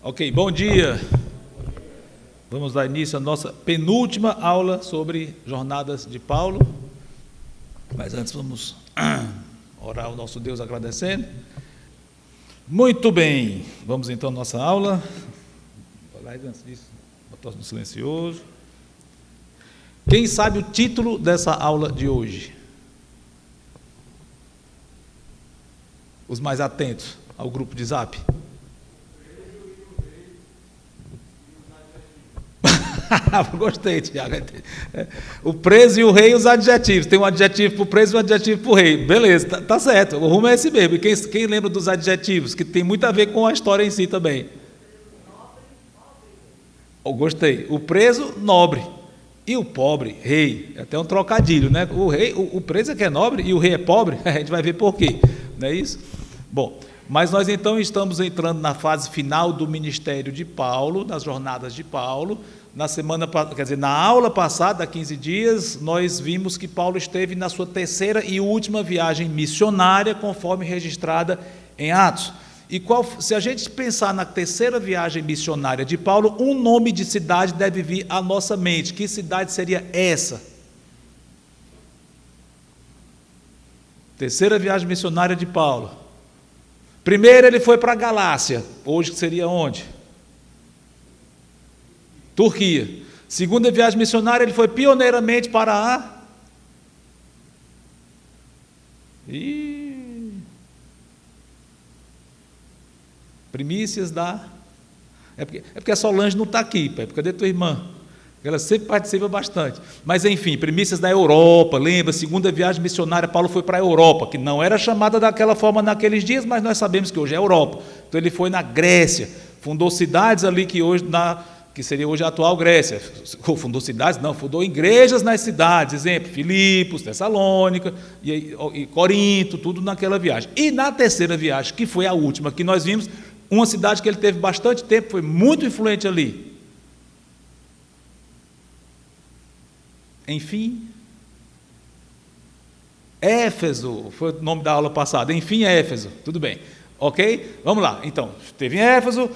Ok, bom dia. Vamos dar início à nossa penúltima aula sobre jornadas de Paulo. Mas antes vamos orar ao nosso Deus agradecendo. Muito bem, vamos então à nossa aula. Antes disso, botar no silencioso. Quem sabe o título dessa aula de hoje? Os mais atentos ao grupo de Zap. Gostei, Tiago. O preso e o rei, os adjetivos. Tem um adjetivo para o preso e um adjetivo para o rei. Beleza, tá certo. O rumo é esse mesmo. E quem lembra dos adjetivos? Que tem muito a ver com a história em si também. Gostei. O preso, nobre. E o pobre, rei. É até um trocadilho, né? O rei, o preso é que é nobre e o rei é pobre. A gente vai ver por quê. Não é isso? Bom, mas nós então estamos entrando na fase final do ministério de Paulo, das jornadas de Paulo. Na aula passada, há 15 dias, nós vimos que Paulo esteve na sua terceira e última viagem missionária, conforme registrada em Atos. E se a gente pensar na terceira viagem missionária de Paulo, um nome de cidade deve vir à nossa mente. Que cidade seria essa? Terceira viagem missionária de Paulo. Primeiro ele foi para a Galácia, hoje seria onde? Turquia. Segunda viagem missionária, ele foi pioneiramente para Primícias da... É porque a Solange não está aqui, pai. Cadê tua irmã? Ela sempre participa bastante. Mas, enfim, primícias da Europa, lembra? Segunda viagem missionária, Paulo foi para a Europa, que não era chamada daquela forma naqueles dias, mas nós sabemos que hoje é Europa. Então, ele foi na Grécia, fundou cidades ali que seria hoje a atual Grécia. Fundou cidades? Não, fundou igrejas nas cidades, exemplo, Filipos, Tessalônica e Corinto, tudo naquela viagem. E na terceira viagem, que foi a última, que nós vimos, uma cidade que ele teve bastante tempo, foi muito influente ali. Enfim, Éfeso, foi o nome da aula passada. Enfim, Éfeso, tudo bem. Ok? Vamos lá. Então, esteve em Éfeso,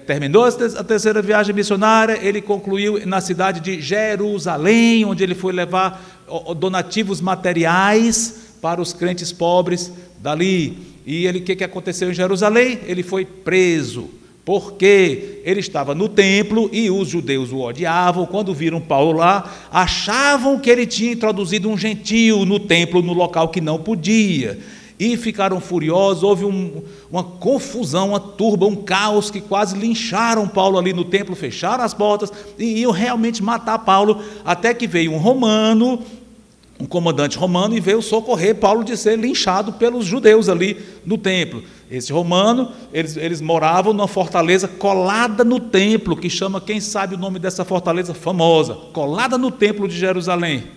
terminou a terceira viagem missionária, ele concluiu na cidade de Jerusalém, onde ele foi levar donativos materiais para os crentes pobres dali. E o que aconteceu em Jerusalém? Ele foi preso, porque ele estava no templo e os judeus o odiavam. Quando viram Paulo lá, achavam que ele tinha introduzido um gentio no templo, no local que não podia. E ficaram furiosos, houve uma confusão, uma turba, um caos, que quase lincharam Paulo ali no templo, fecharam as portas e iam realmente matar Paulo, até que veio um romano, um comandante romano, e veio socorrer Paulo de ser linchado pelos judeus ali no templo. Esse romano, eles moravam numa fortaleza colada no templo, que chama, quem sabe o nome dessa fortaleza famosa, colada no templo de Jerusalém.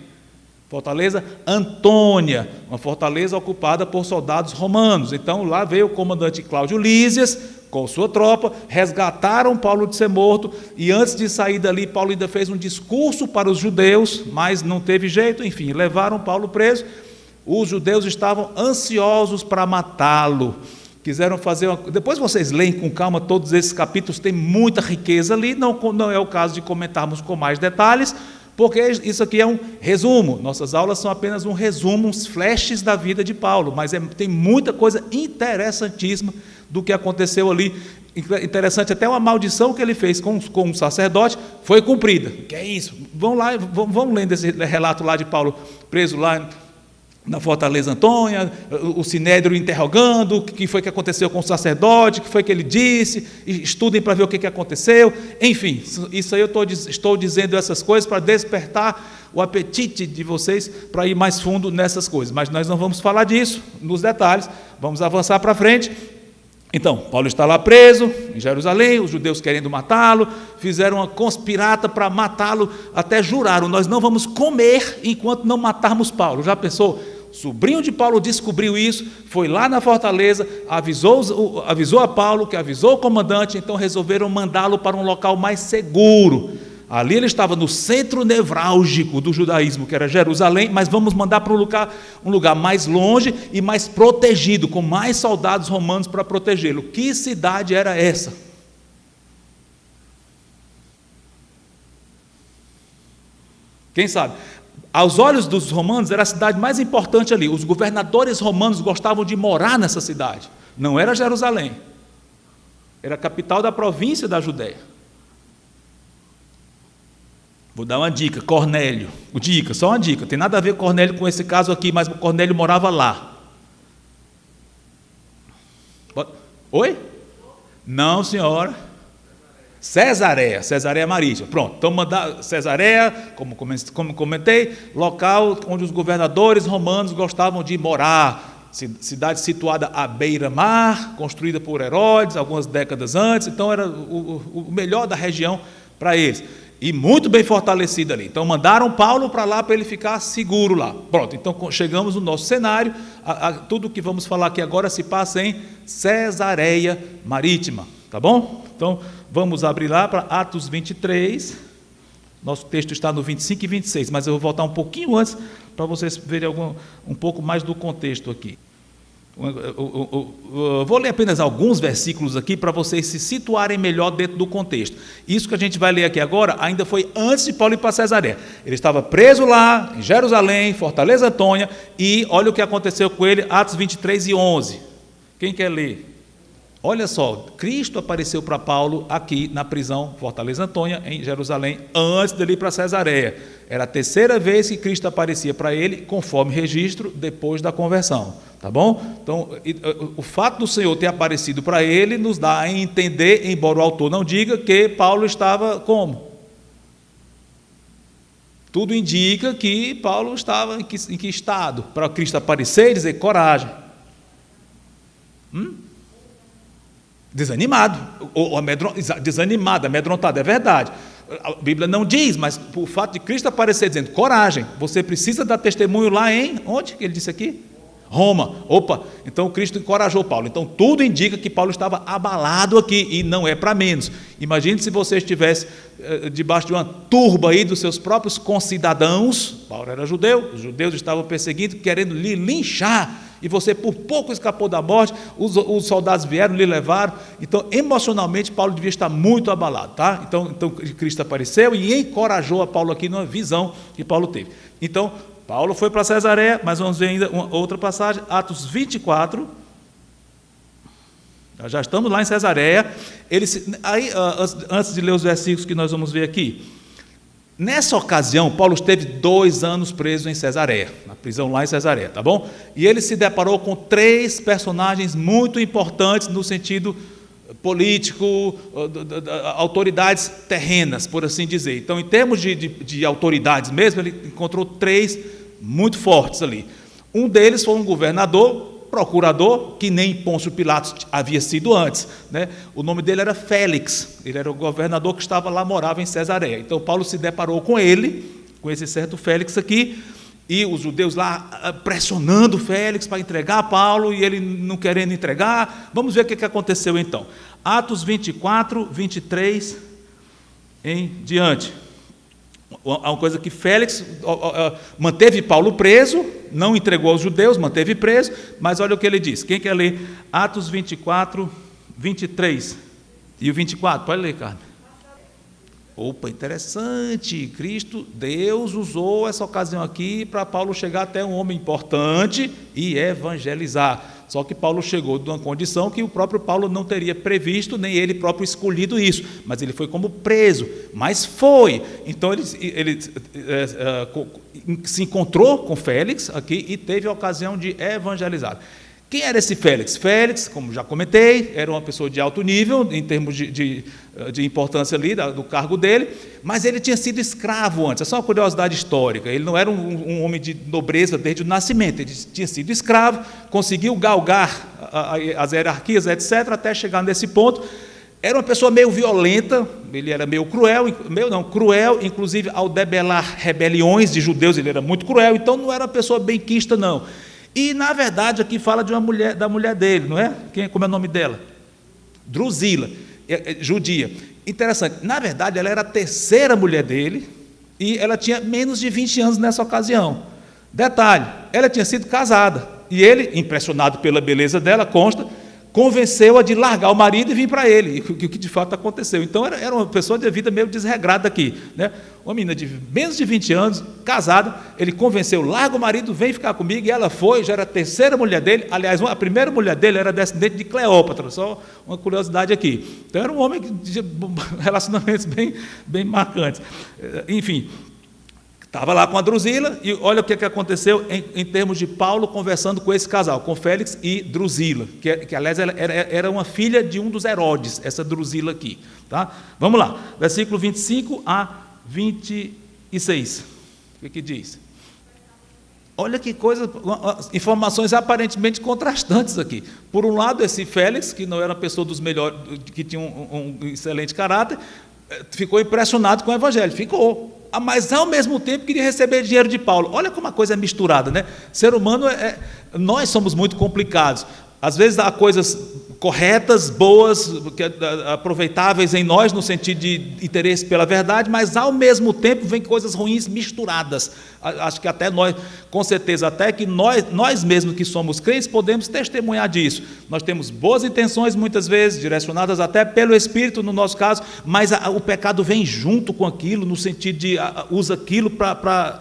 Fortaleza Antônia, uma fortaleza ocupada por soldados romanos. Então lá veio o comandante Cláudio Lísias com sua tropa, resgataram Paulo de ser morto, e antes de sair dali, Paulo ainda fez um discurso para os judeus, mas não teve jeito, enfim, levaram Paulo preso. Os judeus estavam ansiosos para matá-lo, quiseram fazer depois vocês leem com calma todos esses capítulos, tem muita riqueza ali, não é o caso de comentarmos com mais detalhes, porque isso aqui é um resumo. Nossas aulas são apenas um resumo, uns flashes da vida de Paulo, mas tem muita coisa interessantíssima do que aconteceu ali. Interessante, até uma maldição que ele fez com um sacerdote foi cumprida. Que é isso? Vamos lendo esse relato lá de Paulo preso lá na Fortaleza Antônia, o Sinédrio interrogando o que foi que aconteceu com o sacerdote, o que foi que ele disse, estudem para ver o que aconteceu, enfim, isso aí eu estou dizendo essas coisas para despertar o apetite de vocês para ir mais fundo nessas coisas, mas nós não vamos falar disso nos detalhes, vamos avançar para frente. Então, Paulo está lá preso, em Jerusalém, os judeus querendo matá-lo, fizeram uma conspirata para matá-lo, até juraram, nós não vamos comer enquanto não matarmos Paulo. Já pensou? O sobrinho de Paulo descobriu isso, foi lá na fortaleza, avisou a Paulo, que avisou o comandante, então resolveram mandá-lo para um local mais seguro. Ali ele estava no centro nevrálgico do judaísmo, que era Jerusalém, mas vamos mandar para um lugar mais longe e mais protegido, com mais soldados romanos para protegê-lo. Que cidade era essa? Quem sabe? Aos olhos dos romanos, era a cidade mais importante ali. Os governadores romanos gostavam de morar nessa cidade. Não era Jerusalém. Era a capital da província da Judéia. Vou dar uma dica, Cornélio. Dica, só uma dica. Tem nada a ver Cornélio com esse caso aqui, mas Cornélio morava lá. Oi? Não, senhora. Cesareia Marítima. Pronto, então mandar Cesareia, como comentei, local onde os governadores romanos gostavam de morar. Cidade situada à beira-mar, construída por Herodes algumas décadas antes, então era o melhor da região para eles. E muito bem fortalecida ali. Então mandaram Paulo para lá para ele ficar seguro lá. Pronto, então chegamos no nosso cenário. Tudo o que vamos falar aqui agora se passa em Cesareia Marítima. Tá bom? Então vamos abrir lá para Atos 23. Nosso texto está no 25 e 26, mas eu vou voltar um pouquinho antes para vocês verem um pouco mais do contexto aqui. Vou ler apenas alguns versículos aqui para vocês se situarem melhor dentro do contexto. Isso que a gente vai ler aqui agora ainda foi antes de Paulo ir para Cesareia. Ele estava preso lá em Jerusalém, Fortaleza Antônia, e olha o que aconteceu com ele, Atos 23 e 11. Quem quer ler? Olha só, Cristo apareceu para Paulo aqui na prisão Fortaleza Antônia, em Jerusalém, antes dele ir para Cesareia. Era a terceira vez que Cristo aparecia para ele, conforme registro, depois da conversão. Tá bom? Então, o fato do Senhor ter aparecido para ele nos dá a entender, embora o autor não diga, que Paulo estava como? Tudo indica que Paulo estava em que estado? Para Cristo aparecer e dizer coragem. Desanimado, ou desanimado, amedrontado, é verdade. A Bíblia não diz, mas o fato de Cristo aparecer dizendo, coragem, você precisa dar testemunho lá em, onde que ele disse aqui? Roma. Opa, então Cristo encorajou Paulo. Então tudo indica que Paulo estava abalado aqui, e não é para menos. Imagine se você estivesse debaixo de uma turba aí dos seus próprios concidadãos. Paulo era judeu, os judeus estavam perseguindo, querendo lhe linchar, e você por pouco escapou da morte, os soldados vieram, lhe levaram. Então, emocionalmente, Paulo devia estar muito abalado, tá? Então Cristo apareceu e encorajou a Paulo aqui numa visão que Paulo teve. Então, Paulo foi para Cesareia, mas vamos ver ainda uma outra passagem, Atos 24. Já estamos lá em Cesareia. Antes de ler os versículos que nós vamos ver aqui, nessa ocasião, Paulo esteve 2 anos preso em Cesareia, na prisão lá em Cesareia, tá bom? E ele se deparou com 3 personagens muito importantes no sentido político, autoridades terrenas, por assim dizer. Então, em termos de autoridades mesmo, ele encontrou 3 muito fortes ali. Um deles foi um governador, procurador, que nem Pôncio Pilatos havia sido antes, né? O nome dele era Félix, ele era o governador que estava lá, morava em Cesareia. Então Paulo se deparou com ele, com esse certo Félix aqui, e os judeus lá pressionando Félix para entregar Paulo, e ele não querendo entregar. Vamos ver o que aconteceu então. Atos 24, 23 em diante. Uma coisa que Félix manteve Paulo preso, não entregou aos judeus, manteve preso, mas olha o que ele diz. Quem quer ler? Atos 24, 23 e o 24, pode ler, Carmen. Opa, interessante, Deus usou essa ocasião aqui para Paulo chegar até um homem importante e evangelizar. Só que Paulo chegou de uma condição que o próprio Paulo não teria previsto, nem ele próprio escolhido isso, mas ele foi como preso, mas foi. Então ele se encontrou com Félix aqui e teve a ocasião de evangelizar. Quem era esse Félix? Félix, como já comentei, era uma pessoa de alto nível, em termos de importância ali, do cargo dele, mas ele tinha sido escravo antes. É só uma curiosidade histórica. Ele não era um homem de nobreza desde o nascimento, ele tinha sido escravo, conseguiu galgar as hierarquias, etc., até chegar nesse ponto. Era uma pessoa meio violenta, ele era meio cruel, inclusive ao debelar rebeliões de judeus, ele era muito cruel, então não era uma pessoa benquista, não. E, na verdade, aqui fala de da mulher dele, não é? Como é o nome dela? Drusila, judia. Interessante, na verdade, ela era a terceira mulher dele, e ela tinha menos de 20 anos nessa ocasião. Detalhe, ela tinha sido casada, e ele, impressionado pela beleza dela, consta, convenceu-a de largar o marido e vir para ele, o que de fato aconteceu. Então, era uma pessoa de vida meio desregrada aqui, né? Uma menina de menos de 20 anos, casada, ele convenceu, larga o marido, vem ficar comigo, e ela foi, já era a terceira mulher dele, aliás, a primeira mulher dele era descendente de Cleópatra, só uma curiosidade aqui. Então, era um homem de relacionamentos bem marcantes. Enfim, estava lá com a Drusila, e olha o que aconteceu em termos de Paulo conversando com esse casal, com Félix e Drusila, que aliás era uma filha de um dos Herodes, essa Drusila aqui. Tá? Vamos lá, versículo 25 a 26. O que diz? Olha que coisa, informações aparentemente contrastantes aqui. Por um lado, esse Félix, que não era uma pessoa dos melhores, que tinha um excelente caráter, ficou impressionado com o evangelho, ficou. Mas, ao mesmo tempo, queria receber dinheiro de Paulo. Olha como a coisa é misturada, né? Ser humano, nós somos muito complicados. Às vezes há coisas corretas, boas, aproveitáveis em nós, no sentido de interesse pela verdade, mas, ao mesmo tempo, vem coisas ruins misturadas. Acho que até nós, com certeza, até que nós mesmos que somos crentes, podemos testemunhar disso. Nós temos boas intenções, muitas vezes, direcionadas até pelo Espírito, no nosso caso, mas o pecado vem junto com aquilo, no sentido de usa aquilo para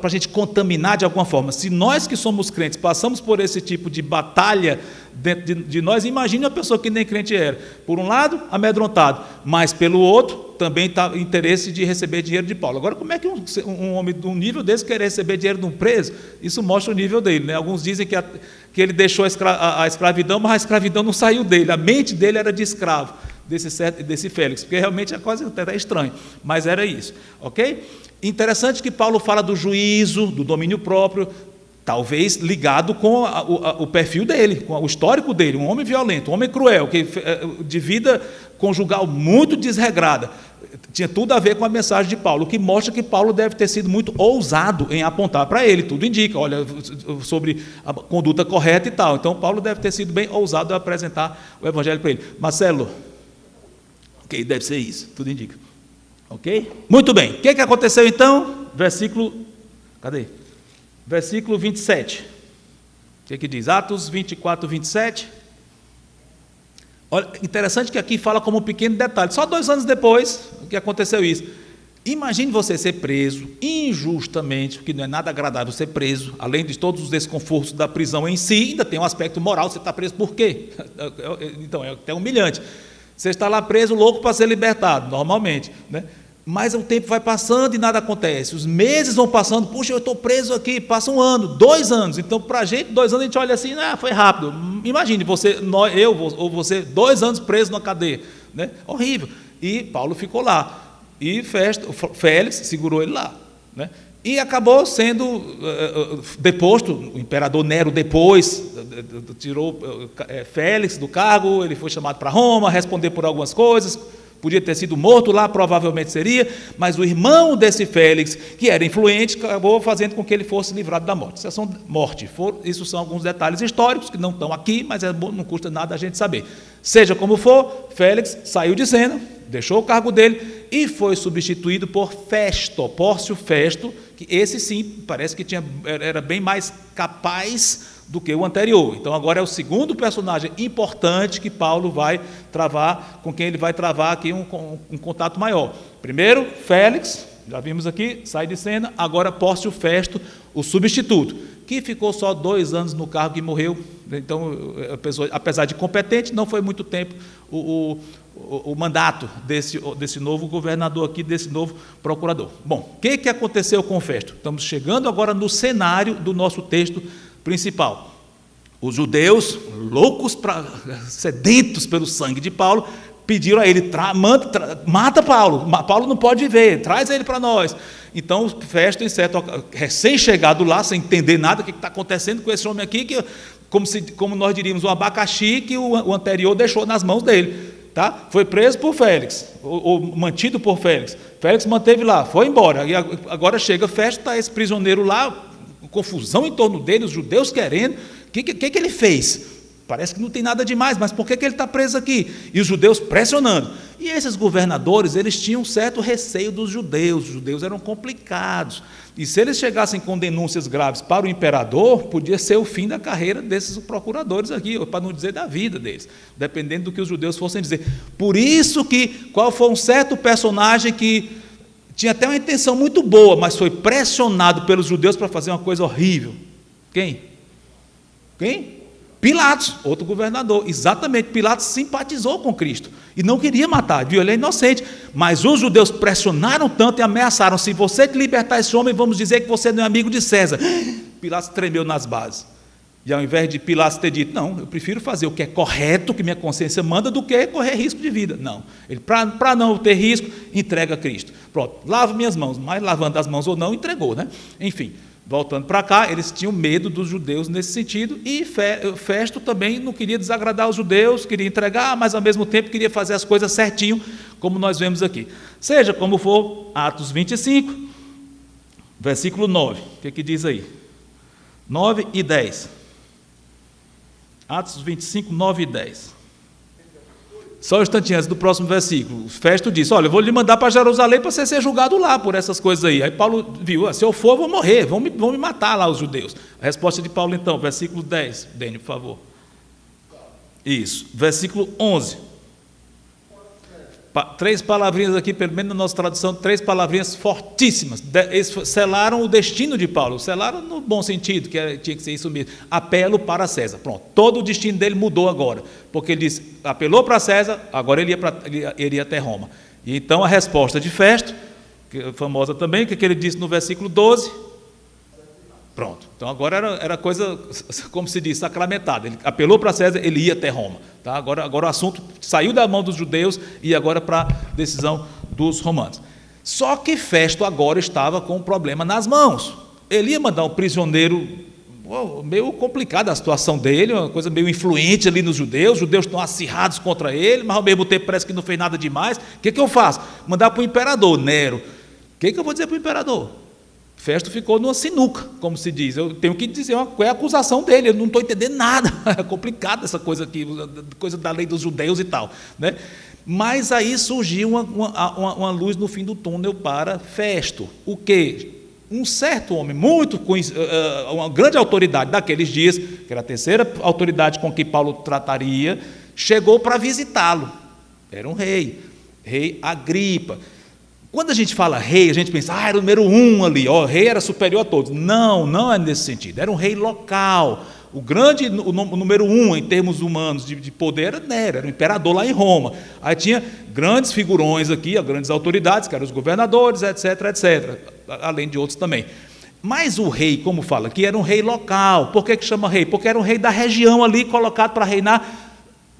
a gente contaminar de alguma forma. Se nós que somos crentes passamos por esse tipo de batalha dentro de nós, imagine uma pessoa que nem crente era. Por um lado, amedrontado, mas pelo outro, também está interesse de receber dinheiro de Paulo. Agora, como é que um homem de um nível desse quer receber dinheiro de um preso? Isso mostra o nível dele, né? Alguns dizem que ele deixou a escravidão, mas a escravidão não saiu dele, a mente dele era de escravo, desse Félix, porque realmente é quase até estranho, mas era isso, ok? Interessante que Paulo fala do juízo, do domínio próprio, talvez ligado com o perfil dele, com o histórico dele, um homem violento, um homem cruel, de vida conjugal muito desregrada. Tinha tudo a ver com a mensagem de Paulo, o que mostra que Paulo deve ter sido muito ousado em apontar para ele, tudo indica, olha, sobre a conduta correta e tal. Então, Paulo deve ter sido bem ousado em apresentar o evangelho para ele. Marcelo, ok, deve ser isso, tudo indica. Ok? Muito bem. O que aconteceu então? Cadê? Versículo 27. O que diz? Atos 24, 27. Olha, interessante que aqui fala como um pequeno detalhe. Só 2 anos depois que aconteceu isso. Imagine você ser preso injustamente, porque não é nada agradável ser preso, além de todos os desconfortos da prisão em si, ainda tem um aspecto moral, você está preso por quê? Então, é até humilhante. Você está lá preso, louco para ser libertado, normalmente, né? Mas o tempo vai passando e nada acontece. Os meses vão passando, puxa, eu estou preso aqui, passa 1 ano, 2 anos. Então, para a gente, 2 anos a gente olha assim, foi rápido. Imagine, eu ou você, 2 anos preso na cadeia, né? Horrível. E Paulo ficou lá. E Félix segurou ele lá, né? E acabou sendo deposto, o imperador Nero depois tirou Félix do cargo, ele foi chamado para Roma, responder por algumas coisas. Podia ter sido morto lá, provavelmente seria, mas o irmão desse Félix, que era influente, acabou fazendo com que ele fosse livrado da morte. Isso são alguns detalhes históricos que não estão aqui, mas não custa nada a gente saber. Seja como for, Félix saiu de cena, deixou o cargo dele e foi substituído por Pórcio Festo, que esse sim, parece que era bem mais capaz do que o anterior. Então agora é o segundo personagem importante que Paulo vai travar, com quem ele vai travar aqui um contato maior. Primeiro, Félix, já vimos aqui, sai de cena. Agora Pórcio Festo, o substituto, que ficou só 2 anos no cargo e morreu. Então, apesar de competente, não foi muito tempo o mandato desse novo governador aqui, desse novo procurador. Bom, o que aconteceu com Festo? Estamos chegando agora no cenário do nosso texto principal. Os judeus, loucos, sedentos pelo sangue de Paulo, pediram a ele, mata Paulo, Paulo não pode viver, traz ele para nós. Então, Festo, recém-chegado lá, sem entender nada, o que está acontecendo com esse homem aqui, como nós diríamos, um abacaxi que o anterior deixou nas mãos dele. Tá? Foi preso por Félix, ou mantido por Félix. Félix manteve lá, foi embora. E agora chega Festo, está esse prisioneiro lá, confusão em torno dele, os judeus querendo. O que ele fez? parece que não tem nada demais, mas por que ele está preso aqui? E os judeus pressionando. E esses governadores, eles tinham um certo receio dos judeus. Os judeus eram complicados. E se eles chegassem com denúncias graves para o imperador, podia ser o fim da carreira desses procuradores aqui, para não dizer da vida deles, dependendo do que os judeus fossem dizer. Por isso que, qual foi um certo personagem que tinha até uma intenção muito boa, mas foi pressionado pelos judeus para fazer uma coisa horrível? Quem? Pilatos, outro governador. Exatamente, Pilatos simpatizou com Cristo e não queria matar, viu? Ele é inocente, mas os judeus pressionaram tanto e ameaçaram: se você te libertar esse homem, vamos dizer que você não é amigo de César. Pilatos tremeu nas bases, e ao invés de Pilatos ter dito: não, eu prefiro fazer o que é correto, o que minha consciência manda, do que correr risco de vida. Não, ele, para não ter risco, entrega a Cristo. Pronto, lavo minhas mãos, mas lavando as mãos ou não, entregou, né? Enfim, voltando para cá, eles tinham medo dos judeus nesse sentido, e Festo também não queria desagradar os judeus, queria entregar, mas ao mesmo tempo queria fazer as coisas certinho, como nós vemos aqui. Seja como for, Atos 25, versículo 9, o que diz aí? 9 e 10. Atos 25, 9 e 10. Só um instantinho antes do próximo versículo, Festo disse: olha, eu vou lhe mandar para Jerusalém para você ser julgado lá por essas coisas aí. Aí Paulo viu: se eu for, eu vou morrer, vão me matar lá os judeus. A resposta de Paulo então, versículo 10, Dênio, por favor. Isso, versículo 11. Três palavrinhas aqui, pelo menos na nossa tradução, três palavrinhas fortíssimas. Eles selaram o destino de Paulo, selaram no bom sentido, que tinha que ser isso mesmo: apelo para César. Pronto, todo o destino dele mudou agora, porque ele disse, apelou para César, agora ele ia até Roma. E então a resposta de Festo, que é famosa também, que ele disse no versículo 12, pronto, então agora era coisa, como se diz, sacramentada. Ele apelou para César, ele ia até Roma. Tá? Agora o assunto saiu da mão dos judeus e agora para a decisão dos romanos. Só que Festo agora estava com um problema nas mãos. Ele ia mandar um prisioneiro, meio complicada a situação dele, uma coisa meio influente ali nos judeus. Os judeus estão acirrados contra ele, mas ao mesmo tempo parece que não fez nada demais. O que eu faço? Mandar para o imperador Nero. O que eu vou dizer para o imperador? Festo ficou numa sinuca, como se diz. Eu tenho que dizer qual é a acusação dele, eu não estou entendendo nada. É complicado essa coisa aqui, coisa da lei dos judeus e tal, né? Mas aí surgiu uma luz no fim do túnel para Festo. O quê? Um certo homem, muito conhecido, uma grande autoridade daqueles dias, que era a terceira autoridade com que Paulo trataria, chegou para visitá-lo. Era um rei Agripa. Quando a gente fala rei, a gente pensa: era o número 1 ali, o rei era superior a todos. Não é nesse sentido. Era um rei local. O número 1 em termos humanos de poder era Nero, era o imperador lá em Roma. Aí tinha grandes figurões aqui, grandes autoridades, que eram os governadores, etc., além de outros também. Mas o rei, como fala aqui, era um rei local. Por que chama rei? Porque era um rei da região ali, colocado para reinar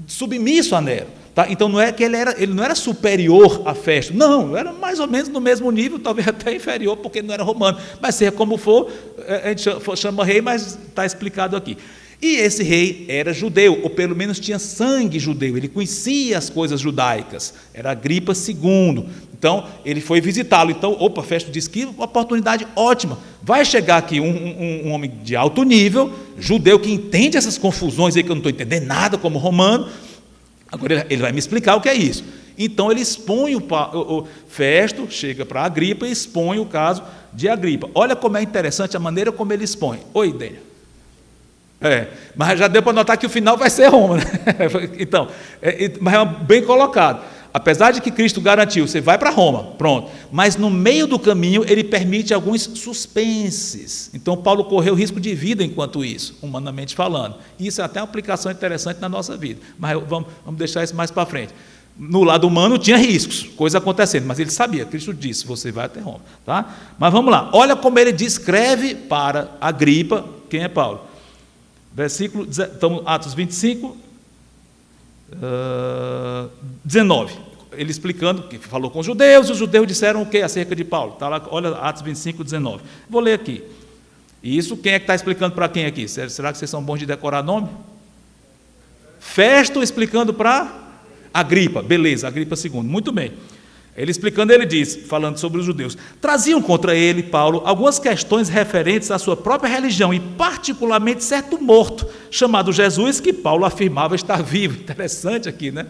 submisso a Nero. Tá? Então não é que ele não era superior a Festo, não, era mais ou menos no mesmo nível, talvez até inferior, porque não era romano, mas seja como for, a gente chama rei, mas está explicado aqui. E esse rei era judeu, ou pelo menos tinha sangue judeu, ele conhecia as coisas judaicas, era Agripa II, então ele foi visitá-lo. Então, Festo disse: que oportunidade ótima, vai chegar aqui um homem de alto nível, judeu, que entende essas confusões aí que eu não estou entendendo nada como romano. Agora ele vai me explicar o que é isso. Então ele expõe o Festo, chega para Agripa e expõe o caso de Agripa. Olha como é interessante a maneira como ele expõe. Oi, Dênia. Mas já deu para notar que o final vai ser Roma, né? Então, mas é bem colocado. Apesar de que Cristo garantiu, você vai para Roma, pronto. Mas no meio do caminho ele permite alguns suspenses. Então Paulo correu risco de vida enquanto isso, humanamente falando. Isso é até uma aplicação interessante na nossa vida. Mas vamos deixar isso mais para frente. No lado humano tinha riscos, coisa acontecendo, mas ele sabia, Cristo disse: você vai até Roma. Tá? Mas vamos lá, olha como ele descreve para Agripa quem é Paulo. Versículo, então, Atos 25, 19, ele explicando que falou com os judeus, e os judeus disseram o que acerca de Paulo? Tá lá, olha Atos 25, 19. Vou ler aqui. E isso quem é que está explicando para quem aqui? Será que vocês são bons de decorar nome? Festo explicando para Agripa, beleza, Agripa II, muito bem. Ele explicando, ele diz, falando sobre os judeus, traziam contra ele, Paulo, algumas questões referentes à sua própria religião e particularmente certo morto, chamado Jesus, que Paulo afirmava estar vivo. Interessante aqui, né?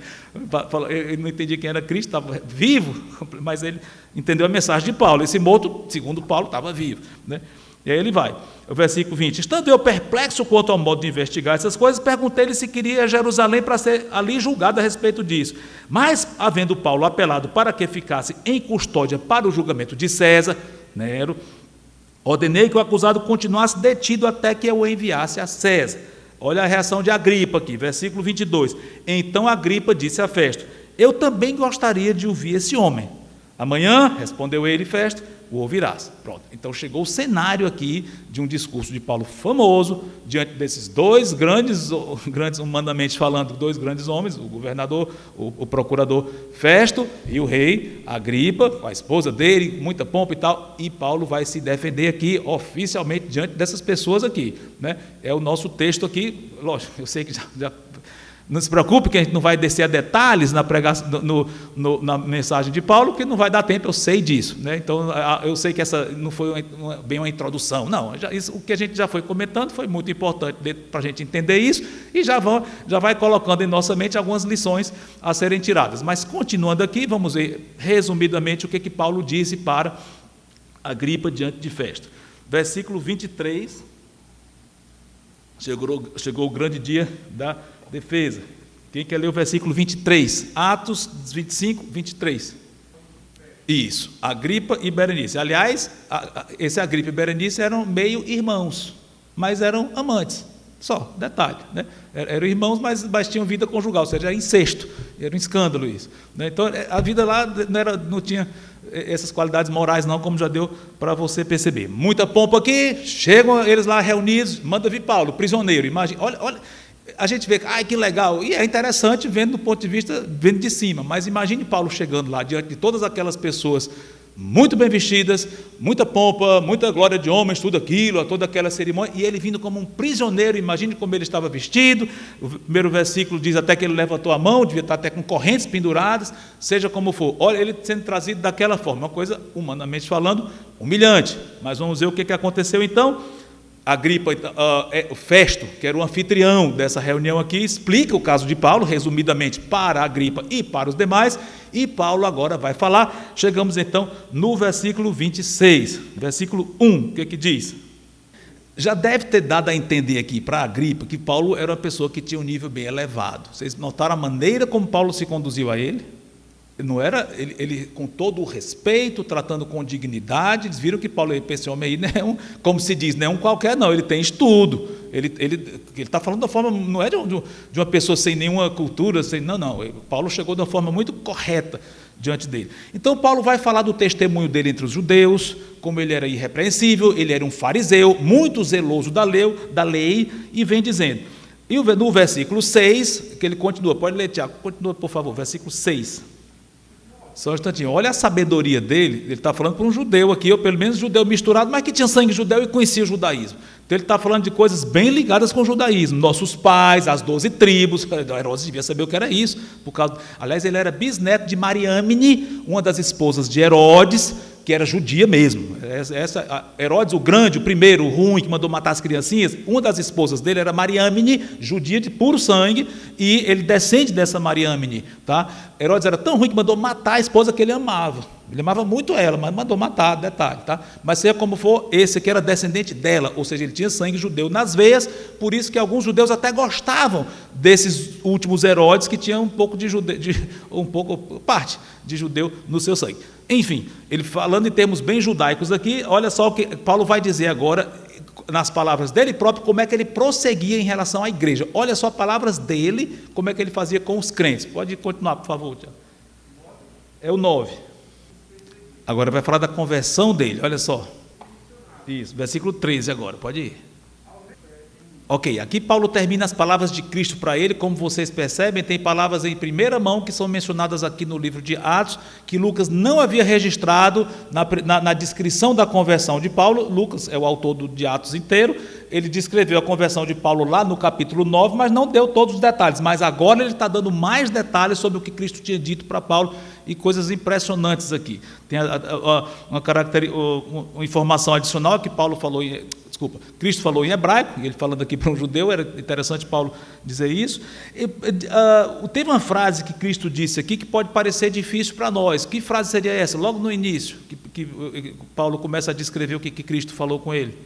Ele não entendia quem era Cristo, estava vivo, mas ele entendeu a mensagem de Paulo. Esse morto, segundo Paulo, estava vivo, né? E aí ele vai, o versículo 20, estando eu perplexo quanto ao modo de investigar essas coisas, perguntei-lhe se queria ir a Jerusalém para ser ali julgado a respeito disso. Mas, havendo Paulo apelado para que ficasse em custódia para o julgamento de César, Nero, ordenei que o acusado continuasse detido até que eu o enviasse a César. Olha a reação de Agripa aqui, versículo 22. Então Agripa disse a Festo, eu também gostaria de ouvir esse homem. Amanhã, respondeu ele, Festo, o ouvirás. Pronto. Então chegou o cenário aqui de um discurso de Paulo famoso, diante desses dois grandes, humanamente falando, dois grandes homens, o governador, o procurador Festo e o rei Agripa, com a esposa dele, muita pompa e tal, e Paulo vai se defender aqui oficialmente diante dessas pessoas aqui, né? É o nosso texto aqui, lógico, eu sei que já não se preocupe que a gente não vai descer a detalhes na pregação, na mensagem de Paulo, que não vai dar tempo, eu sei disso, né? Então, eu sei que essa não foi bem uma introdução, não, o que a gente já foi comentando foi muito importante para a gente entender isso, e já vai colocando em nossa mente algumas lições a serem tiradas. Mas, continuando aqui, vamos ver resumidamente o que Paulo disse para Agripa diante de Festo. Versículo 23, chegou o grande dia da defesa. Quem quer ler o versículo 23? Atos 25, 23. Isso, Agripa e Berenice. Aliás, esse Agripa e Berenice eram meio irmãos, mas eram amantes. Só, detalhe, né? Eram irmãos, mas tinham vida conjugal, ou seja, era incesto, era um escândalo isso, né? Então, a vida lá não tinha essas qualidades morais não, como já deu para você perceber. Muita pompa aqui, chegam eles lá reunidos, manda vir Paulo, prisioneiro, imagina, olha, a gente vê, que legal, e é interessante vendo do ponto de vista, vendo de cima, mas imagine Paulo chegando lá, diante de todas aquelas pessoas muito bem vestidas, muita pompa, muita glória de homens, tudo aquilo, toda aquela cerimônia, e ele vindo como um prisioneiro, imagine como ele estava vestido. O primeiro versículo diz até que ele levantou a mão, devia estar até com correntes penduradas, seja como for, olha ele sendo trazido daquela forma, uma coisa, humanamente falando, humilhante. Mas vamos ver o que aconteceu então. Agripa, o Festo, que era o anfitrião dessa reunião aqui, explica o caso de Paulo, resumidamente, para Agripa e para os demais, e Paulo agora vai falar. Chegamos então no versículo 26, versículo 1, o que diz? Já deve ter dado a entender aqui para Agripa que Paulo era uma pessoa que tinha um nível bem elevado. Vocês notaram a maneira como Paulo se conduziu a ele? Não era ele com todo o respeito, tratando com dignidade. Eles viram que Paulo, esse homem aí, não, como se diz, não é um qualquer, não, ele tem estudo, ele está falando da forma, não é de uma pessoa sem nenhuma cultura, não, Paulo chegou de uma forma muito correta diante dele. Então Paulo vai falar do testemunho dele entre os judeus, como ele era irrepreensível, ele era um fariseu, muito zeloso da lei, e vem dizendo, e no versículo 6, que ele continua, pode ler, Tiago, continua por favor, versículo 6. Só um instantinho, olha a sabedoria dele, ele está falando para um judeu aqui, ou pelo menos judeu misturado, mas que tinha sangue judeu e conhecia o judaísmo. Então ele está falando de coisas bem ligadas com o judaísmo, nossos pais, as 12 tribos, Herodes devia saber o que era isso, aliás, ele era bisneto de Mariâmine, uma das esposas de Herodes, que era judia mesmo. Herodes o Grande, o primeiro, o ruim, que mandou matar as criancinhas, uma das esposas dele era Mariâmine, judia de puro sangue, e ele descende dessa Mariâmine. Tá? Herodes era tão ruim que mandou matar a esposa que ele amava. Ele amava muito ela, mas mandou matar, detalhe. Tá? Mas seja como for, esse aqui era descendente dela, ou seja, ele tinha sangue judeu nas veias, por isso que alguns judeus até gostavam desses últimos Herodes, que tinham um pouco parte de judeu no seu sangue. Enfim, ele falando em termos bem judaicos aqui, olha só o que Paulo vai dizer agora, nas palavras dele próprio, como é que ele prosseguia em relação à igreja. Olha só as palavras dele, como é que ele fazia com os crentes. Pode continuar, por favor, Tiago. É o 9. Agora vai falar da conversão dele, olha só. Isso, versículo 13 agora, pode ir. Ok, aqui Paulo termina as palavras de Cristo para ele. Como vocês percebem, tem palavras em primeira mão que são mencionadas aqui no livro de Atos, que Lucas não havia registrado na descrição da conversão de Paulo. Lucas é o autor de Atos inteiro. Ele descreveu a conversão de Paulo lá no capítulo 9, mas não deu todos os detalhes. Mas agora ele está dando mais detalhes sobre o que Cristo tinha dito para Paulo, e coisas impressionantes aqui. Tem uma informação adicional que Cristo falou em hebraico, e ele falando aqui para um judeu, era interessante Paulo dizer isso. Teve uma frase que Cristo disse aqui que pode parecer difícil para nós. Que frase seria essa? Logo no início, que Paulo começa a descrever o que Cristo falou com ele.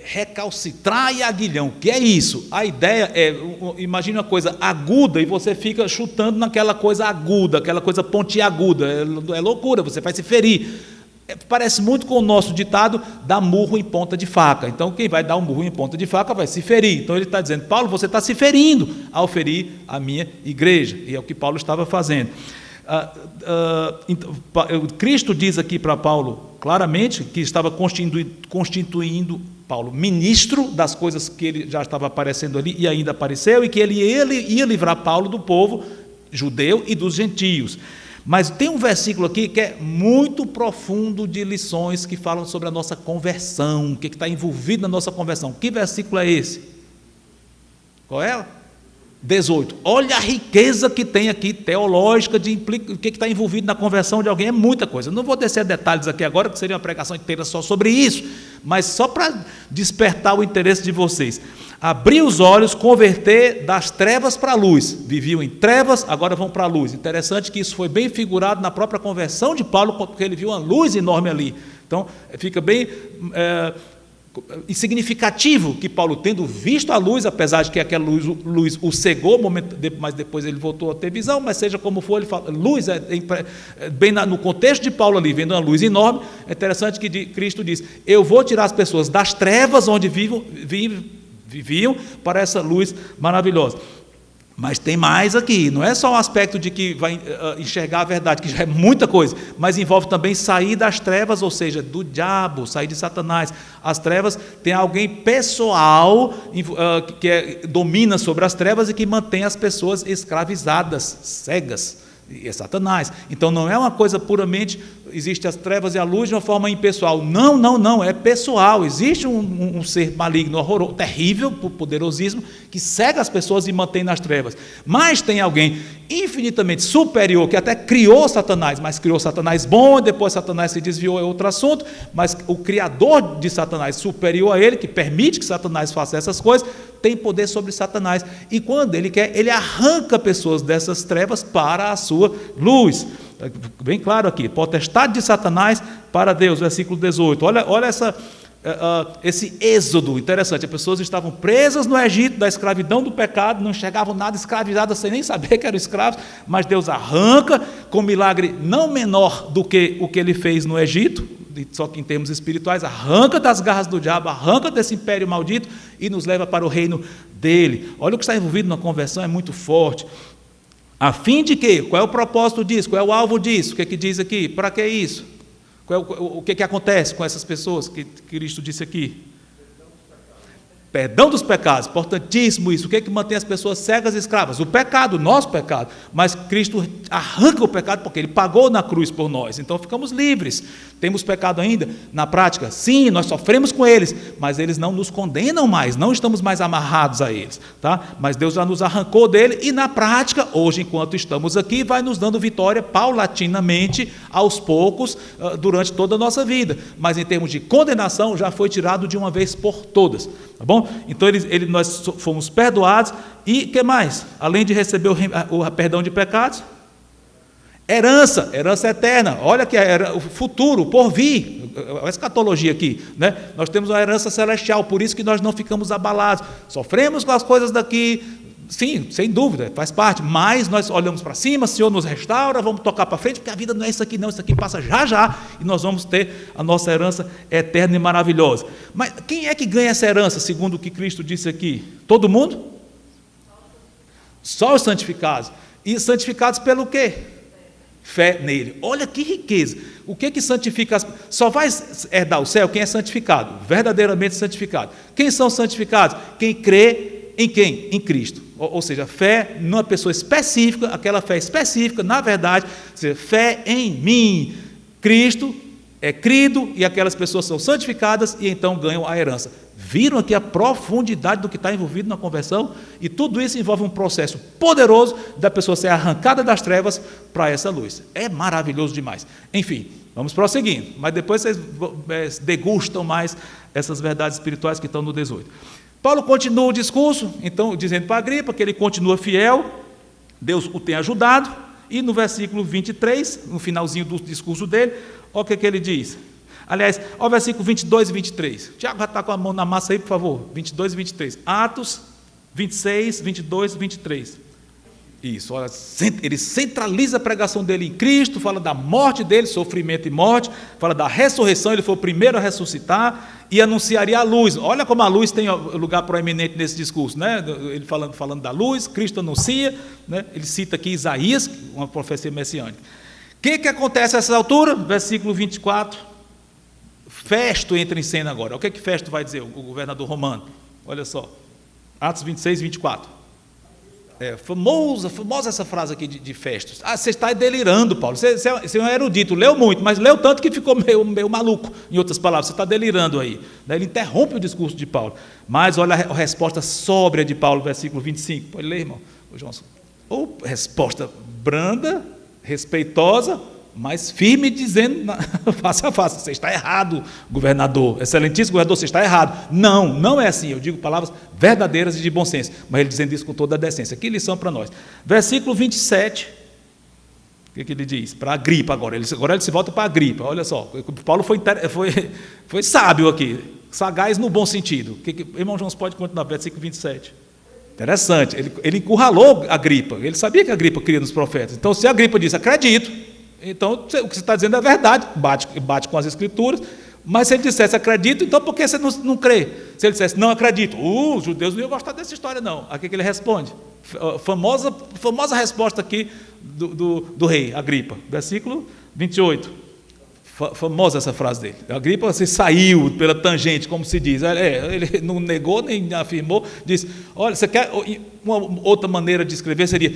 Recalcitrar e aguilhão. O que é isso? A ideia é, imagine uma coisa aguda e você fica chutando naquela coisa aguda, aquela coisa pontiaguda. É loucura, você vai se ferir. Parece muito com o nosso ditado, dar murro em ponta de faca. Então, quem vai dar um murro em ponta de faca vai se ferir. Então, ele está dizendo, Paulo, você está se ferindo ao ferir a minha igreja. E é o que Paulo estava fazendo. Cristo diz aqui para Paulo, claramente, que estava constituindo Paulo ministro das coisas que ele já estava aparecendo ali e ainda apareceu, e que ele ia livrar Paulo do povo judeu e dos gentios. Mas tem um versículo aqui que é muito profundo, de lições que falam sobre a nossa conversão, o que está envolvido na nossa conversão. Que versículo é esse? Qual é? 18. Olha a riqueza que tem aqui, teológica, de o que está envolvido na conversão de alguém. É muita coisa. Eu não vou descer detalhes aqui agora, que seria uma pregação inteira só sobre isso, mas só para despertar o interesse de vocês. Abrir os olhos, converter das trevas para a luz. Viviam em trevas, agora vão para a luz. Interessante que isso foi bem figurado na própria conversão de Paulo, porque ele viu uma luz enorme ali. Então, fica bem significativo que Paulo, tendo visto a luz, apesar de que aquela luz o cegou, mas depois ele voltou a ter visão, mas seja como for, ele fala, luz, bem no contexto de Paulo ali, vendo uma luz enorme, é interessante que Cristo diz, eu vou tirar as pessoas das trevas onde viviam para essa luz maravilhosa. Mas tem mais aqui, não é só o aspecto de que vai enxergar a verdade, que já é muita coisa, mas envolve também sair das trevas, ou seja, do diabo, sair de Satanás. As trevas, tem alguém pessoal que domina sobre as trevas e que mantém as pessoas escravizadas, cegas. E é Satanás. Então não é uma coisa puramente, existe as trevas e a luz de uma forma impessoal. Não, é pessoal. Existe um ser maligno, horroroso, terrível, poderosíssimo, que cega as pessoas e mantém nas trevas. Mas tem alguém infinitamente superior, que até criou Satanás, mas criou Satanás bom, e depois Satanás se desviou, é outro assunto, mas o criador de Satanás, superior a ele, que permite que Satanás faça essas coisas, tem poder sobre Satanás, e quando ele quer, ele arranca pessoas dessas trevas para a sua luz. Bem claro aqui, potestade de Satanás para Deus, versículo 18. Olha esse êxodo interessante. As pessoas estavam presas no Egito, da escravidão do pecado, não enxergavam nada, escravizadas sem nem saber que eram escravos, mas Deus arranca, com um milagre não menor do que o que ele fez no Egito, só que em termos espirituais, arranca das garras do diabo, arranca desse império maldito e nos leva para o reino dele. Olha o que está envolvido na conversão, é muito forte. A fim de quê? Qual é o propósito disso? Qual é o alvo disso? O que diz aqui? Para que isso? O que acontece com essas pessoas que Cristo disse aqui? Perdão dos pecados, importantíssimo isso. O que mantém as pessoas cegas e escravas? O pecado, o nosso pecado. Mas Cristo arranca o pecado porque Ele pagou na cruz por nós. Então ficamos livres. Temos pecado ainda? Na prática, sim, nós sofremos com eles, mas eles não nos condenam mais, não estamos mais amarrados a eles. Tá? Mas Deus já nos arrancou dele e na prática, hoje enquanto estamos aqui, vai nos dando vitória paulatinamente, aos poucos, durante toda a nossa vida. Mas em termos de condenação, já foi tirado de uma vez por todas. Tá bom? Então nós fomos perdoados e o que mais? Além de receber o perdão de pecados, herança eterna. Olha que o futuro, o porvir, a escatologia aqui, né? Nós temos uma herança celestial, por isso que nós não ficamos abalados. Sofremos com as coisas daqui, sim, sem dúvida, faz parte, mas nós olhamos para cima, o Senhor nos restaura, vamos tocar para frente, porque a vida não é isso aqui não, isso aqui passa já, e nós vamos ter a nossa herança eterna e maravilhosa. Mas quem é que ganha essa herança, segundo o que Cristo disse aqui? Todo mundo? Só os santificados. E santificados pelo quê? Fé nele. Olha que riqueza. O que santifica? Só vai herdar o céu quem é santificado, verdadeiramente santificado. Quem são santificados? Quem crê em quem? Em Cristo. Ou seja, fé numa pessoa específica, aquela fé específica, na verdade, ou seja, fé em mim. Cristo é crido e aquelas pessoas são santificadas e então ganham a herança. Viram aqui a profundidade do que está envolvido na conversão? E tudo isso envolve um processo poderoso da pessoa ser arrancada das trevas para essa luz. É maravilhoso demais. Enfim, vamos prosseguindo, mas depois vocês degustam mais essas verdades espirituais que estão no 18. Paulo continua o discurso, então, dizendo para Agripa que ele continua fiel, Deus o tem ajudado, e no versículo 23, no finalzinho do discurso dele, olha o que ele diz. Aliás, olha o versículo 22 e 23. Tiago já está com a mão na massa aí, por favor. 22 e 23. Atos 26, 22 e 23. Isso, olha, ele centraliza a pregação dele em Cristo, fala da morte dele, sofrimento e morte, fala da ressurreição, ele foi o primeiro a ressuscitar e anunciaria a luz. Olha como a luz tem lugar proeminente nesse discurso, né? Ele falando da luz, Cristo anuncia, né? Ele cita aqui Isaías, uma profecia messiânica. O que acontece a essa altura? Versículo 24. Festo entra em cena agora. O que Festo vai dizer, o governador romano? Olha só, Atos 26 e 24. Famosa essa frase aqui de Festo. Você está delirando, Paulo. Você é um erudito, leu muito, mas leu tanto que ficou meio maluco. Em outras palavras, você está delirando aí. Daí ele interrompe o discurso de Paulo. Mas olha a resposta sóbria de Paulo, versículo 25. Pode ler, irmão? Ô, Johnson. Ou resposta branda, respeitosa, mas firme, dizendo face a face: você está errado, governador, excelentíssimo governador, você está errado. Não é assim. Eu digo palavras verdadeiras e de bom senso, mas ele dizendo isso com toda a decência. Que lição para nós. Versículo 27, o que ele diz? Para Agripa agora ele se volta para Agripa. Olha só, Paulo foi sábio aqui, sagaz no bom sentido. Irmão João, pode continuar, versículo 27. Interessante, ele encurralou Agripa, ele sabia que Agripa cria nos profetas. Então, se Agripa disse, acredito, então, o que você está dizendo é verdade, bate com as escrituras, mas se ele dissesse acredito, então por que você não crê? Se ele dissesse não acredito, os judeus não iam gostar dessa história não. Aqui que ele responde, famosa resposta aqui do rei Agripa, versículo 28, famosa essa frase dele. Agripa saiu pela tangente, como se diz, ele não negou nem afirmou, disse, olha, você quer, uma outra maneira de escrever seria,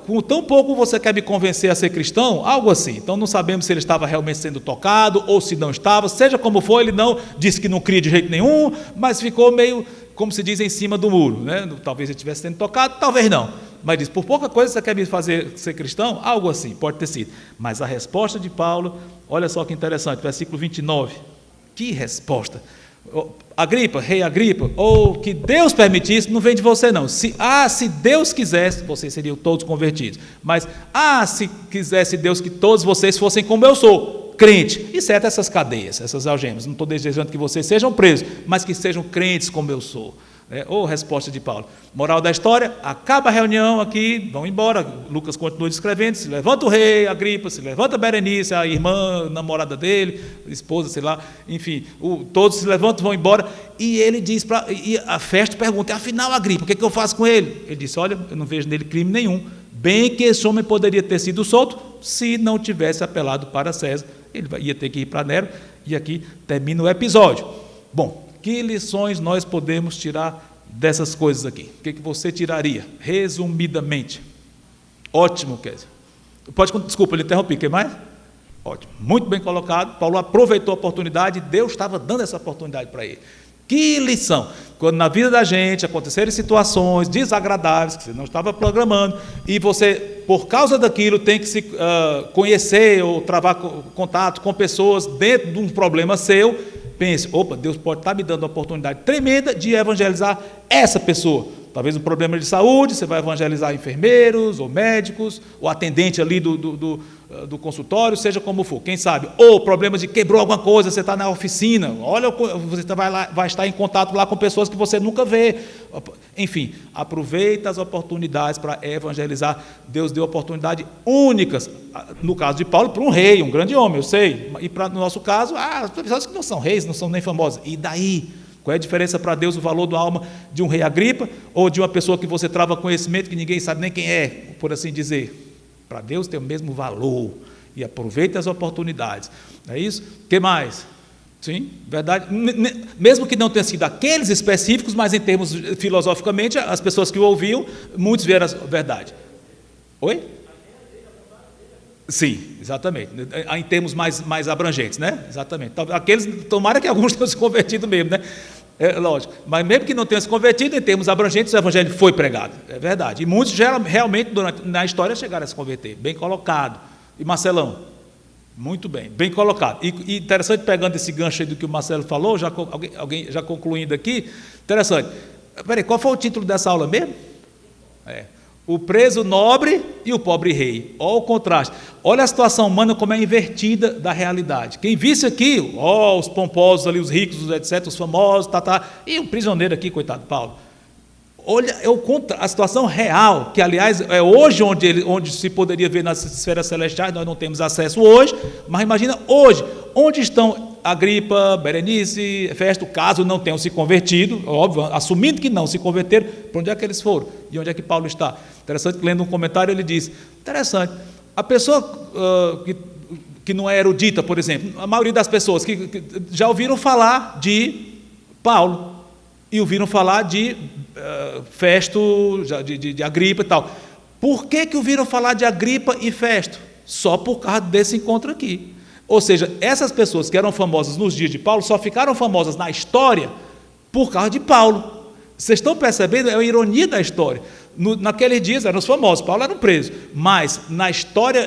com tão pouco você quer me convencer a ser cristão? Algo assim. Então não sabemos se ele estava realmente sendo tocado, ou se não estava, seja como for, ele não disse que não cria de jeito nenhum, mas ficou meio, como se diz, em cima do muro, né? Talvez ele estivesse sendo tocado, talvez não, mas diz, por pouca coisa você quer me fazer ser cristão? Algo assim, pode ter sido. Mas a resposta de Paulo, olha só que interessante, versículo 29, que resposta. Agripa, rei Agripa, ou que Deus permitisse, não vem de você não. Se Deus quisesse, vocês seriam todos convertidos. Mas, se quisesse Deus que todos vocês fossem como eu sou, crente, exceto essas cadeias, essas algemas. Não estou desejando que vocês sejam presos, mas que sejam crentes como eu sou. Resposta de Paulo. Moral da história, acaba a reunião aqui, vão embora. Lucas continua descrevendo, se levanta o rei Agripa, se levanta Berenice, a irmã, namorada dele, esposa, sei lá, enfim, todos se levantam, vão embora, e ele diz, e a Festo pergunta, afinal Agripa, o que eu faço com ele? Ele disse, olha, eu não vejo nele crime nenhum, bem que esse homem poderia ter sido solto, se não tivesse apelado para César, ele ia ter que ir para Nero, e aqui termina o episódio. Bom, que lições nós podemos tirar dessas coisas aqui? O que você tiraria, resumidamente? Ótimo, Kézia. Desculpa, ele interrompi, quer mais? Ótimo, muito bem colocado. Paulo aproveitou a oportunidade, Deus estava dando essa oportunidade para ele. Que lição! Quando na vida da gente acontecerem situações desagradáveis, que você não estava programando, e você, por causa daquilo, tem que se conhecer ou travar contato com pessoas dentro de um problema seu, pense, Deus pode estar me dando uma oportunidade tremenda de evangelizar essa pessoa. Talvez um problema de saúde, você vai evangelizar enfermeiros, ou médicos, ou atendente ali do consultório, seja como for, quem sabe. Ou problema de quebrou alguma coisa, você está na oficina, olha, você vai estar em contato lá com pessoas que você nunca vê. Enfim, aproveita as oportunidades para evangelizar. Deus deu oportunidades únicas, no caso de Paulo, para um rei, um grande homem, eu sei. E no nosso caso, as pessoas que não são reis, não são nem famosas. E daí? Qual é a diferença para Deus o valor da alma de um rei Agripa ou de uma pessoa que você trava conhecimento que ninguém sabe nem quem é, por assim dizer? Para Deus tem o mesmo valor. E aproveite as oportunidades. Não é isso? O que mais? Sim, verdade. Mesmo que não tenha sido aqueles específicos, mas em termos filosoficamente, as pessoas que o ouviam, muitos vieram a verdade. Oi? Sim, exatamente. Em termos mais abrangentes, né? Exatamente. Aqueles, tomara que alguns tenham se convertido mesmo, né? É lógico. Mas mesmo que não tenham se convertido, em termos abrangentes, o evangelho foi pregado. É verdade. E muitos realmente, na história, chegaram a se converter. Bem colocado. E Marcelão? Muito bem, bem colocado. E interessante, pegando esse gancho aí do que o Marcelo falou, alguém já concluindo aqui, interessante. Peraí, qual foi o título dessa aula mesmo? O preso nobre e o pobre rei. Olha o contraste. Olha a situação humana como é invertida da realidade. Quem visse aqui, os pomposos ali, os ricos, etc., os famosos, e um prisioneiro aqui, coitado, Paulo. Olha a situação real, que aliás é hoje onde se poderia ver nas esferas celestiais, nós não temos acesso hoje, mas imagina hoje, onde estão Agripa, Berenice, Festo, caso não tenham se convertido, óbvio, assumindo que não se converteram, para onde é que eles foram? E onde é que Paulo está? Interessante que lendo um comentário ele diz, interessante, a pessoa que não é erudita, por exemplo, a maioria das pessoas que já ouviram falar de Paulo, e ouviram falar de Festo, de Agripa e tal. Por que ouviram falar de Agripa e Festo? Só por causa desse encontro aqui. Ou seja, essas pessoas que eram famosas nos dias de Paulo só ficaram famosas na história por causa de Paulo. Vocês estão percebendo? É uma ironia da história. Naqueles dias eram os famosos, Paulo era um preso, mas na história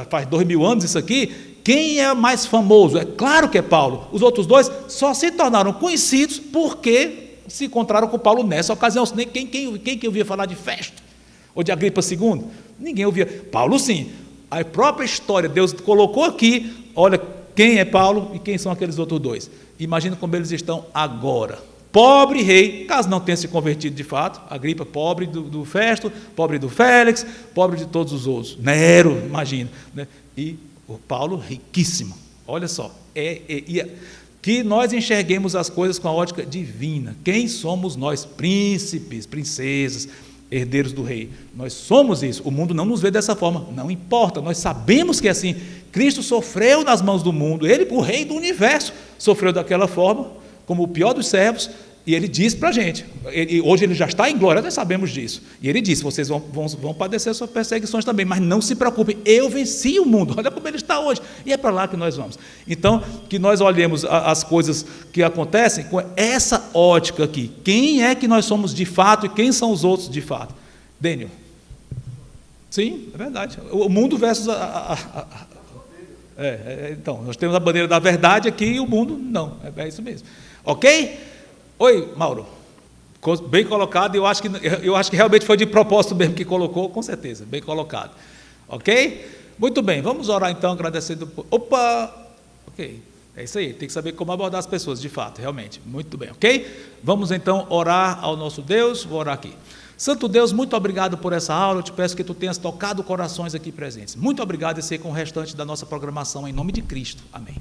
faz 2000 anos isso aqui, quem é mais famoso? É claro que é Paulo. Os outros dois só se tornaram conhecidos porque se encontraram com Paulo nessa ocasião. Quem que ouvia falar de Festo? Ou de Agripa II? Ninguém ouvia. Paulo sim. A própria história, Deus colocou aqui, olha quem é Paulo e quem são aqueles outros dois. Imagina como eles estão agora. Pobre rei, caso não tenha se convertido de fato, Agripa, pobre do Festo, pobre do Félix, pobre de todos os outros. Nero, imagina. Né? E o Paulo, riquíssimo. Olha só, que nós enxerguemos as coisas com a ótica divina. Quem somos nós? Príncipes, princesas, herdeiros do rei. Nós somos isso. O mundo não nos vê dessa forma. Não importa, nós sabemos que é assim. Cristo sofreu nas mãos do mundo. Ele, o rei do universo, sofreu daquela forma, como o pior dos servos. E ele disse para a gente, hoje ele já está em glória, nós sabemos disso. E ele disse, vocês vão padecer suas perseguições também, mas não se preocupem, eu venci o mundo, olha como ele está hoje, e é para lá que nós vamos. Então, que nós olhemos as coisas que acontecem com essa ótica aqui, quem é que nós somos de fato e quem são os outros de fato? Daniel. Sim, é verdade, o mundo versus então, nós temos a bandeira da verdade aqui e o mundo não, é isso mesmo. Ok? Oi, Mauro, bem colocado, eu acho que realmente foi de propósito mesmo que colocou, com certeza, bem colocado, ok? Muito bem, vamos orar então, agradecendo, ok, é isso aí, tem que saber como abordar as pessoas, de fato, realmente, muito bem, ok? Vamos então orar ao nosso Deus, vou orar aqui. Santo Deus, muito obrigado por essa aula, eu te peço que tu tenhas tocado corações aqui presentes, muito obrigado e sei com o restante da nossa programação, em nome de Cristo, amém.